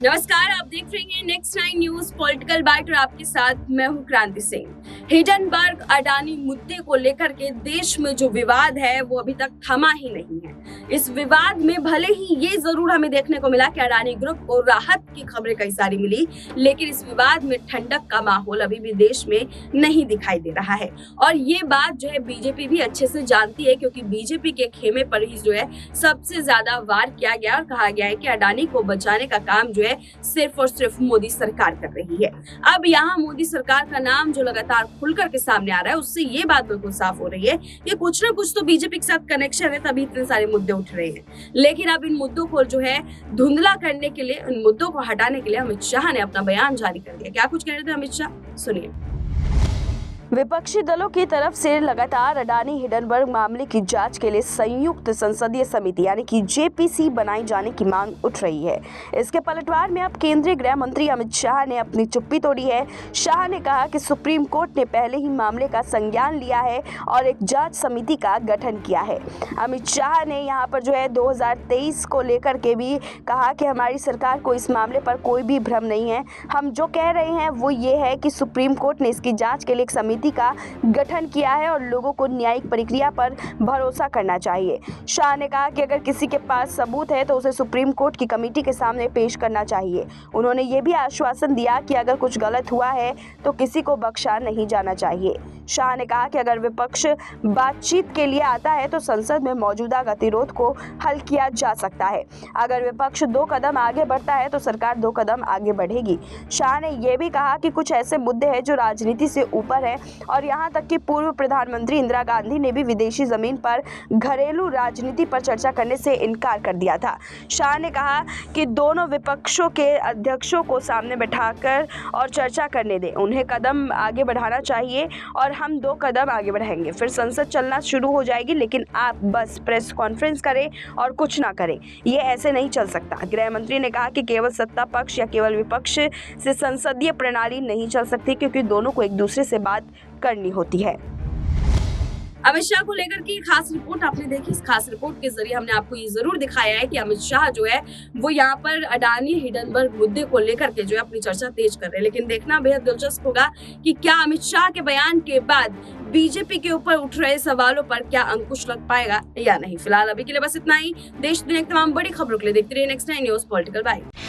नमस्कार, आप देख रहे हैं नेक्स्ट 9 न्यूज पॉलिटिकल बाइट और आपके साथ मैं हूं क्रांति सिंह। हिडनबर्ग अडानी मुद्दे को लेकर के देश में जो विवाद है वो अभी तक थमा ही नहीं है। इस विवाद में भले ही ये जरूर हमें देखने को मिला कि अडानी ग्रुप को राहत की खबरें कई सारी मिली, लेकिन इस विवाद में ठंडक का माहौल अभी भी देश में नहीं दिखाई दे रहा है। और ये बात जो है बीजेपी भी अच्छे से जानती है, क्योंकि बीजेपी के खेमे पर ही जो है सबसे ज्यादा वार किया गया और कहा गया है कि अडानी को बचाने का काम जो है सिर्फ और सिर्फ मोदी सरकार कर रही है। अब यहाँ मोदी सरकार का नाम जो लगातार खुलकर के सामने आ रहा है, उससे ये बात बिल्कुल साफ हो रही है कि कुछ ना कुछ तो बीजेपी के साथ कनेक्शन है, तभी इतने सारे मुद्दे उठ रहे हैं। लेकिन अब इन मुद्दों को जो है धुंधला करने के लिए, इन मुद्दों को हटाने के लिए अमित शाह ने अपना बयान जारी कर दिया। क्या कुछ कह रहे थे अमित शाह, सुनिए। विपक्षी दलों की तरफ से लगातार अडानी हिडनबर्ग मामले की जांच के लिए संयुक्त संसदीय समिति यानी कि जेपीसी बनाई जाने की मांग उठ रही है। इसके पलटवार में अब केंद्रीय गृह मंत्री अमित शाह ने अपनी चुप्पी तोड़ी है। शाह ने कहा कि सुप्रीम कोर्ट ने पहले ही मामले का संज्ञान लिया है और एक जांच समिति का गठन किया है। अमित शाह ने यहाँ पर जो है 2023 को लेकर के भी कहा कि हमारी सरकार को इस मामले पर कोई भी भ्रम नहीं है। हम जो कह रहे हैं वो ये है कि सुप्रीम कोर्ट ने इसकी जाँच के लिए एक समिति का गठन किया है और लोगों को न्यायिक प्रक्रिया पर भरोसा करना चाहिए। शाह ने कहा कि अगर किसी के पास सबूत है तो उसे सुप्रीम कोर्ट की कमेटी के सामने पेश करना चाहिए। उन्होंने ये भी आश्वासन दिया कि अगर कुछ गलत हुआ है तो किसी को बख्शा नहीं जाना चाहिए। शाह ने कहा कि अगर विपक्ष बातचीत के लिए आता है तो संसद में मौजूदा गतिरोध को हल किया जा सकता है। अगर विपक्ष 2 कदम आगे बढ़ता है तो सरकार 2 कदम आगे बढ़ेगी। शाह ने यह भी कहा कि कुछ ऐसे मुद्दे हैं जो राजनीति से ऊपर है और यहाँ तक कि पूर्व प्रधानमंत्री इंदिरा गांधी ने भी विदेशी जमीन पर घरेलू राजनीति पर चर्चा करने से इनकार कर दिया था। शाह ने कहा कि दोनों विपक्षों के अध्यक्षों को सामने बैठाकर और चर्चा करने दें, उन्हें कदम आगे बढ़ाना चाहिए और हम 2 कदम आगे बढ़ाएंगे, फिर संसद चलना शुरू हो जाएगी। लेकिन आप बस प्रेस कॉन्फ्रेंस करें और कुछ ना करें, ये ऐसे नहीं चल सकता। गृह मंत्री ने कहा कि केवल सत्ता पक्ष या केवल विपक्ष से संसदीय प्रणाली नहीं चल सकती, क्योंकि दोनों को एक दूसरे से बात करनी होती है। अमित शाह को लेकर की खास रिपोर्ट आपने देखी। इस खास रिपोर्ट के जरिए हमने आपको ये जरूर दिखाया है कि अमित शाह जो है वो यहाँ पर अडानी हिडनबर्ग मुद्दे को लेकर के जो है अपनी चर्चा तेज कर रहे हैं। लेकिन देखना बेहद दिलचस्प होगा कि क्या अमित शाह के बयान के बाद बीजेपी के ऊपर उठ रहे सवालों पर क्या अंकुश लग पाएगा या नहीं। फिलहाल अभी के लिए बस इतना ही। देश दुनिया की तमाम बड़ी खबरों के लिए देखते रहिए नेक्स्ट 9 न्यूज पॉलिटिकल बाइट।